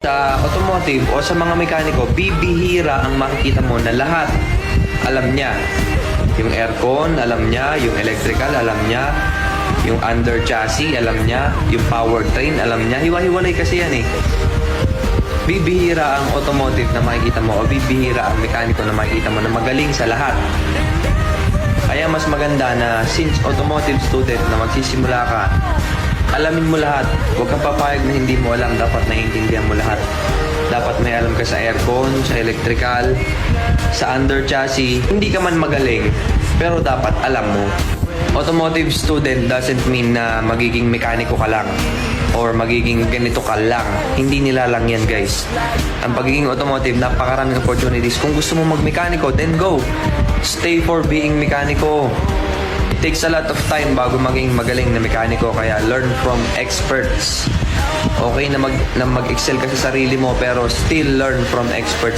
Sa automotive o sa mga mekaniko, bibihira ang makikita mo na lahat alam niya. Yung aircon, alam niya. Yung electrical, alam niya. Yung under chassis, alam niya. Yung powertrain, alam niya. Hiwa-hiwalay kasi yan eh. Bibihira ang automotive na makikita mo o bibihira ang mekaniko na makikita mo na magaling sa lahat. Kaya mas maganda na since automotive student na magsisimula ka, alamin mo lahat. Huwag kang papayag na hindi mo alam. Dapat naiintindihan mo lahat. Dapat may alam ka sa aircon, sa electrical, sa under chassis. Hindi ka man magaling, pero dapat alam mo. Automotive student doesn't mean na magiging mekaniko ka lang or magiging ganito ka lang. Hindi nila lang yan, guys. Ang pagiging automotive, napakaraming opportunities. Kung gusto mo magmekaniko, then go. Stay for being mekaniko. Takes a lot of time bago maging magaling na mekaniko, kaya learn from experts. Okay na mag-excel ka sa sarili mo, pero still learn from experts